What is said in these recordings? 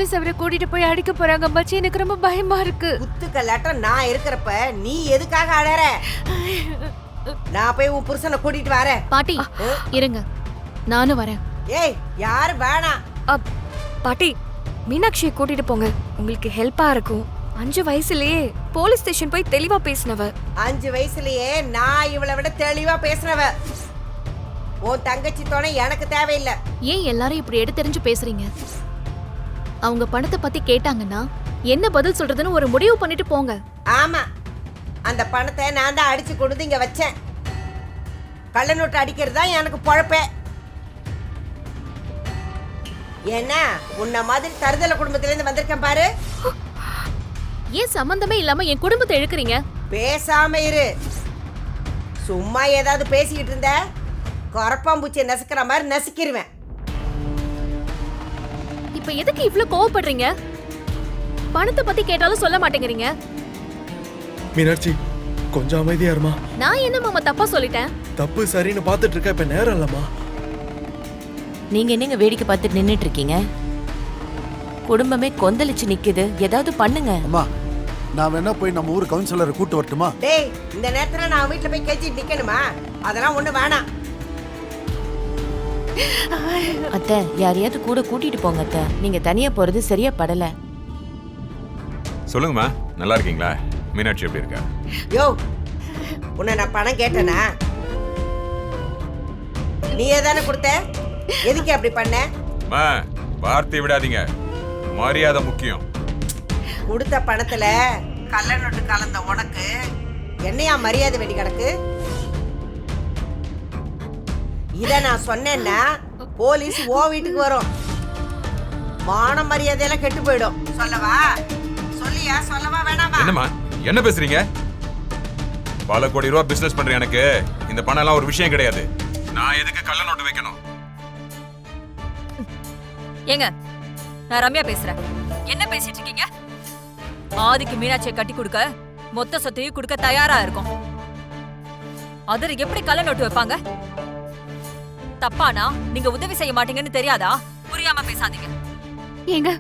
Police அவரை கூட்டிட்டு போய் அடிக்க போறாங்க மச்சி. எனக்கு ரொம்ப பயமா இருக்கு. குத்துக்கல்லாட்டம் நான் இருக்கிறப்ப நீ எதுக்காக அழற? நான் போய் உன் புருஷனை கூட்டிட்டு வரேன். பாட்டி இருங்க, நானும் வரேன். ஏய் யாரு வேணாம். பாட்டி, மீனாட்சியை கூட்டிட்டு போங்க, உங்களுக்கு ஹெல்ப்பா இருக்கும். 5 வயசுலயே போலீஸ் ஸ்டேஷன் போய் தெளிவா பேசினவ. 5 வயசுலயே நான் இவளை விட தெளிவா பேசுனவ. உன் தங்கச்சி துணை எனக்கு தேவையில்லை. ஏன் எல்லாரும் இப்படி எடுத்தெறிஞ்சு பேசுறீங்க? அவங்க பணத்தை பத்தி கேட்டாங்கன்னா என்ன பதில் சொல்றதுன்னு ஒரு முடிவு பண்ணிட்டு போங்க. ஆமா, அந்த பணத்தை நான் தான் அடிச்சு கொண்டு இங்க வச்சேன். கள்ள நோட்டு அடிக்கிறது தான் எனக்கு பொழப்பே. ஏன்னா உன்ன மாதிரி தருதல குடும்பத்துல இருந்து வந்திருக்கேன் பாரு. ஏன் சம்பந்தமே இல்லாம என் குடும்பத்தை இழுக்கிறீங்க? பேசாம இரு. சும்மா ஏதாவது பேசிக்கிட்டு இருந்த கரப்பாம்பூச்சியை நசுக்கிற மாதிரி நசுக்கிடுவேன். இப்ப எதுக்கு இவ்ளோ கோவப்படுறீங்க? பணத்தை பத்தி கேட்டாலும் சொல்ல மாட்டேங்கிறீங்க. மீனாட்சி கொஞ்சம் அமைதியா இருமா. நான் என்ன மாமா தப்பா சொல்லிட்டேன்? தப்பு சரின்னு பாத்துட்டு இருக்க, இப்ப நேரம் இல்லம்மா. நீங்க என்னங்க வேடிக்கை பார்த்துட்டு நின்னுட்டு இருக்கீங்க? குடும்பமே கொந்தளிச்சு நிக்குது, ஏதாவது பண்ணுங்க. அம்மா, நான் வேணா போய் நம்ம ஊர் கவுன்சிலரை கூட்டு வரட்டுமா? டேய், இந்த நேரத்துல நான் வீட்டுல போய் கெஞ்சிட்டு நிக்கணுமா? அதெல்லாம் ஒண்ணு வேணாம். அத்தை, யாரையாவது கூட கூட்டிட்டு போங்க அத்தை. நீங்க தனியா போறது சரியா படல. சொல்லுங்கம்மா, நல்லா இருக்கீங்களா? மீனாட்சி எப்படி இருக்கா? யோ, உன்னை நான் பணம் கேட்டேனா? நீ ஏதானே கொடுத்த? எதுக்கு அப்படி பண்ண? அம்மா, வார்த்தை விடாதீங்க, மரியாதை முக்கியம். கொடுத்த பணத்துல கள்ள நோட்டு கலந்த உனக்கு என்னையா மரியாதை வெடி கிடக்கு? இத நான் சொன்னேன்னா போலீஸ் ஓ வீட்டுக்கு வரும். மான மரியாதையெல்லாம் கெட்டு போயிடும். சொல்லவா? சொல்லியா? சொல்லவா வேணாமா? என்னம்மா, என்ன பேசுறீங்க? பல கோடி ரூபாய் பிசினஸ் பண்றேன், எனக்கு இந்த பணம் எல்லாம் ஒரு விஷயம் கிடையாது. நான் எதுக்கு கள்ள நோட்டு வைக்கணும்? ஏங்க, நான் ரம்யா பேசுறேன். என்ன பேசிட்டு இருக்கீங்க? ஆதிக்கு மீனாட்சியை கட்டி கொடுக்க மொத்த சொத்தையும் கொடுக்க தயாரா இருக்கும். அதர் எப்படி கள்ள நோட்டு வைப்பாங்க? தப்பானா நீங்க உதவி செய்ய மாட்டீங்கன்னு தெரியாதா? புரியாம பேசாதீங்க. ஏங்க,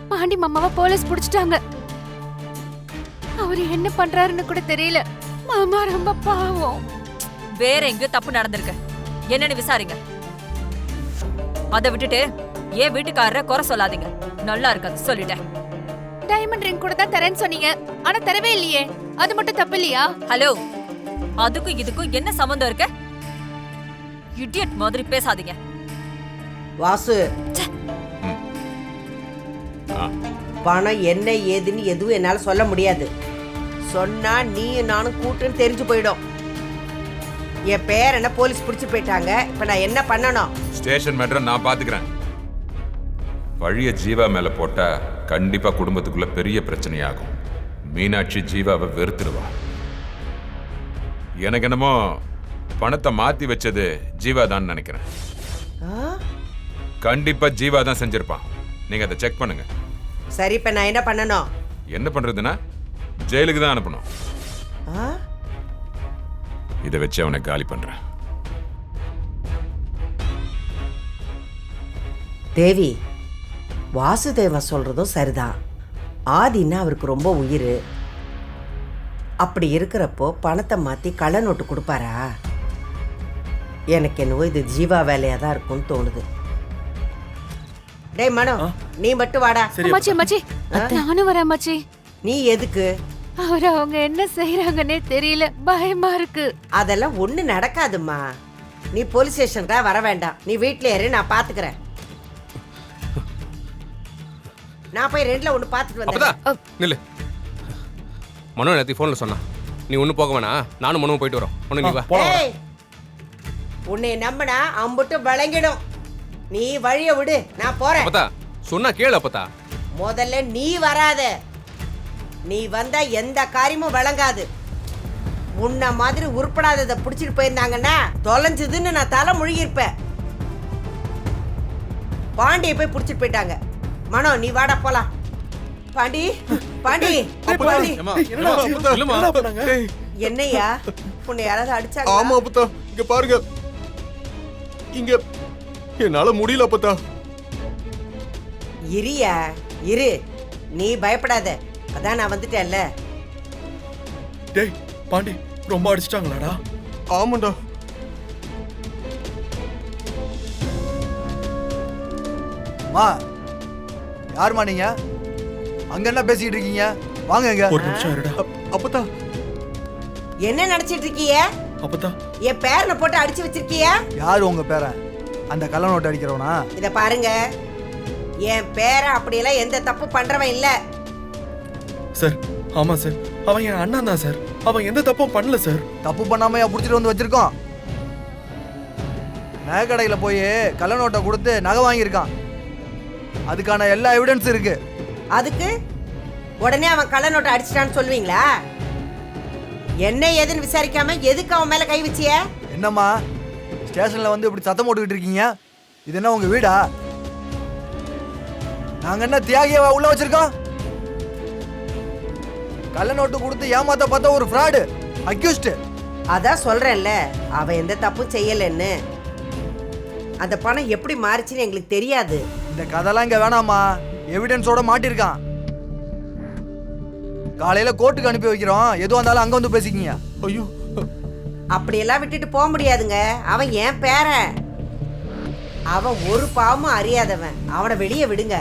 பாண்டி மாமாவை போலீஸ் புடிச்சிட்டாங்க. அவரு என்ன பண்றாருன்னு கூட தெரியல. மாமா ரொம்ப பாவம். வேற எங்க தப்பு நடந்திருக்கு, என்னன்னு விசாரிங்க. அதை விட்டுட்டு ஏன் வீட்டுக்காரரை குறை சொல்லாதீங்க. நல்லா இருக்காது, சொல்லிட்டேன். டைமண்ட் ரிங் கூட தான் தரேன்னு சொன்னீங்க, ஆனா தரவே இல்லையே. அது மட்டும் தப்பு இல்லையா? ஹலோ, அதுக்கும் இதுக்கும் என்ன சம்பந்தம் இருக்கு? இடியட் மாதிரி பேசாதீங்க. வாசு, பணம் என்ன ஏதுன்னு எதுவும் என்னால சொல்ல முடியாது. சொன்னா நீயும் நானும் கூட்டுன்னு தெரிஞ்சு போயிடும். என் பேர் என்ன போலீஸ் பிடிச்சு போயிட்டாங்க. இப்ப நான் என்ன பண்ணணும்? ஸ்டேஷன் மேட்டரை நான் பாத்துக்கிறேன். பழைய ஜீவா மேல போட்டா கண்டிப்பா குடும்பத்துக்குள்ள பெரிய பிரச்சனையாகும். மீனாட்சி ஜீவாவை வெறுத்துடுவா. எனக்கு என்னமோ பணத்தை மாத்தி வச்சது ஜீவா தான் நினைக்கிறேன். கண்டிப்பா ஜீவா தான் செஞ்சிருப்பான். நீங்க அதை செக் பண்ணுங்க. சரி, இப்ப நான் என்ன பண்ணணும்? என்ன பண்றதுன்னா ஜெயிலுக்கு தான் அனுப்பணும். இதை வச்சு அவனை காலி பண்றேன். தேவி, வாசுதேவன் சொல்றதும் சரிதான். ஆதின்னா அவருக்கு ரொம்ப உயிர். அப்படி இருக்கிறப்போ பணத்தை மாத்தி கள்ள நோட்டு கொடுப்பாரா? எனக்கு என்னவோ இது ஜீவா வேலையா தான் இருக்கும்னு தோணுது. டேய் மனோ, நீ மட்டும் வாடா. மச்சி மச்சி, நானும் வரேன் மச்சி. நீ எதுக்கு? அவங்க என்ன செய்யறாங்கன்னே தெரியல, பயமா இருக்கு. அதெல்லாம் ஒண்ணு நடக்காதும்மா. நீ போலீஸ் ஸ்டேஷனுக்கா வர வேண்டாம். நீ வீட்ல ஏறு, நான் பாத்துக்கிறேன். நான் போய் ரெண்டுல ஒண்ணு பாத்துட்டு வந்தேன். நில்லு. மனோ நேத்து போன்ல சொன்னா, நீ ஒண்ணு போக வேணாம், நானும் மனோ போயிட்டு வரோம். ஒண்ணு நீ வா. உன்னை நம்பினா அம்புட்டு விளங்கிடும். நீ வழிய விடு, நான் போறேன். அப்பதா சொன்னா கேளு. அப்பதா முதல்ல நீ வராத. நீ வந்தா எந்த காரியமும் விளங்காது. உன்ன மாதிரி உருப்படாததை புடிச்சிட்டு போயிருந்தாங்கன்னா தொலைஞ்சதுன்னு நான் தலை முழுகிருப்பேன். பாண்டியை போய் புடிச்சிட்டு போயிட்டாங்க. மனோ, நீ வாடா போலாம். பாண்டி, பாண்டி, பாண்டி. என்னையா, உன்னை யாராவது அடிச்சாங்க? ஆமா அப்பதா, இங்க பாருங்க. இங்க என்னால முடியல அப்பதா. இரியா இரு, நீ பயப்படாத, அதான் நான் வந்துட்டேன்ல. டேய் பாண்டி, ரொம்ப அடிச்சிட்டாங்களாடா? ஆமாண்டா. மா, யாருமா நீங்க? அங்க என்ன பேசிட்டு இருக்கீங்க? வாங்க இங்க. ஒரு நிமிஷம் இருடா. அப்பத்தா, என்ன நினைச்சிட்டு இருக்கீங்க? அப்பத்தா, என் பேரனை போட்டு அடிச்சு வச்சிருக்கிய? யாரு உங்க பேரன்? அந்த கள்ள நோட்டு அடிக்கிறவனா? இத பாருங்க, என் பேரன் அப்படியெல்லாம் எந்த தப்பு பண்றவன் இல்ல. சார். ஆமா சார், அவன் என் அண்ணன் தான் சார். அவன் எந்த தப்பும் பண்ணல சார். தப்பு பண்ணாமையா புடிச்சிட்டு வந்து வச்சிருக்கோம்? நகை கடையில போய் கள்ள நோட்டை கொடுத்து நகை வாங்கியிருக்கான். அதுக்கான எல்லா எவிடன்ஸ் இருக்கு. அதுக்கு உடனே அவன் கள்ள நோட்டை அடிச்சிட்டான்னு சொல்லுவீங்களா? என்ன ஏதுன்னு விசாரிக்காம எதுக்கு அவன் மேல கை வச்சிய? என்னம்மா ஸ்டேஷன்ல வந்து இப்படி சத்தம் போட்டுக்கிட்டு இருக்கீங்க? இது என்ன உங்க வீடா? நாங்க என்ன தியாகியவா உள்ள வச்சிருக்கோம்? கள்ள நோட்டு கொடுத்து ஏமாத்த பார்த்தா ஒரு ஃப்ராடு, அக்யூஸ்ட். அதான் சொல்றேன்ல, அவன் எந்த தப்பும் செய்யலன்னு. அந்த பணம் எப்படி மாறிச்சுன்னு எங்களுக்கு தெரியாது. இந்த கதைலாம் இங்க வேணாமா, எவிடன்ஸோட மாட்டிருக்கான். காலையில கோர்ட்டுக்கு அனுப்பி வைக்கிறோம், எதுவும் இருந்தாலும் அங்க வந்து பேசிக்கிங்க. ஐயோ, அப்படியெல்லாம் விட்டுட்டு போக முடியாதுங்க. அவன் என் பேரன், அவன் ஒரு பாவமும் அறியாதவன். அவனை வெளியே விடுங்க.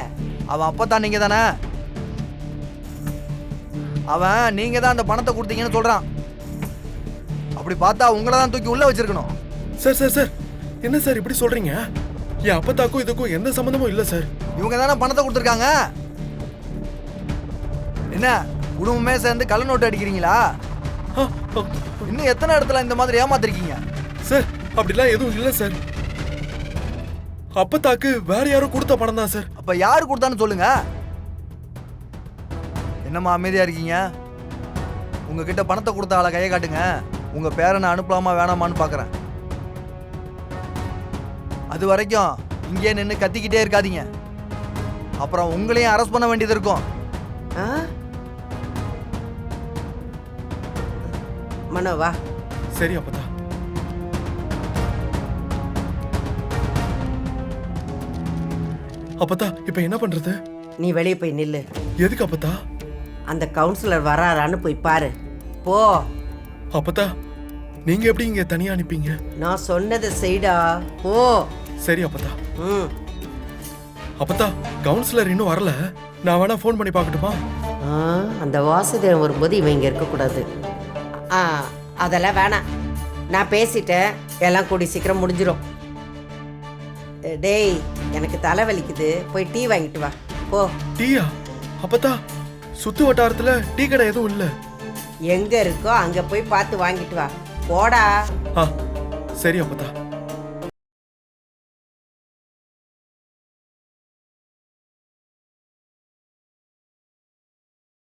அவன் அப்பதான் நீங்க தானே? அவன் நீங்க தான் அந்த பணத்தை கொடுத்தீங்கன்னு சொல்றான். அப்படி பார்த்தா உங்களை தான் தூக்கி உள்ள வச்சிருக்கணும். சார் சார் சார், என்ன சார் இப்படி சொல்றீங்க? என் அப்பத்தாக்கும் இதுக்கும் எந்த சம்மந்தமும் இல்ல சார். இவங்க தானே பணத்தை கொடுத்துருக்காங்க. என்ன குடும்பமே சேர்ந்து கள்ள நோட்டு அடிக்கிறீங்களா? ஆ, ஆ, இன்னும் எத்தனை இடத்துல இந்த மாதிரி ஏமாத்திருக்கீங்க? சார் அப்படிலாம் எதுவும் இல்ல சார். அப்பத்தாக்கு வேற யாரும் கொடுத்த பணம் தான் சார். அப்ப யாரு கொடுத்தான்னு சொல்லுங்க. என்னம்மா அமைதியா இருக்கீங்க? உங்ககிட்ட பணத்தை கொடுத்த ஆளை கையை காட்டுங்க. உங்க பேரனை அனுப்பலாமா வேணாமான்னு பாக்குறேன். அது வரைக்கும் இங்கே நின்று கத்திக்கிட்டே இருக்காதீங்க. அப்புறம் உங்களையும் அரெஸ்ட் பண்ண வேண்டியது இருக்கும். ஆ? மனோ வா. சரி அப்பத்தா. அப்பத்தா இப்ப என்ன பண்றது? நீ வெளியே போய் நில்லு. எதுக்கு அப்பத்தா? அந்த கவுன்சிலர் வராரான்னு போய் பாரு. போ. அப்பத்தா நீங்க எப்படி இங்க தனியா அனுப்பிங்க? நான் சொன்னதை செய்டா. போ. சரி அப்பத்தா. ம். அப்பத்தா கவுன்சிலர் இன்னும் வரல, நான் வேணா ஃபோன் பண்ணி பார்க்கட்டுமா? அந்த வாசுதேவன் வரும்போது இவன் இங்கே இருக்கக்கூடாது. அதெல்லாம் வேணாம், நான் பேசிட்டேன். எல்லாம் கூடி சீக்கிரம் முடிஞ்சிடும். டேய், எனக்கு தலை வலிக்குது, போய் டீ வாங்கிட்டு வா. போ. டீயா? அப்பத்தா சுத்து வட்டாரத்துல டீ கடை எதுவும் இல்ல. எங்க இருக்கோ அங்க போய் பார்த்து வாங்கிட்டு வா. போடா. சரி அப்பத்தா.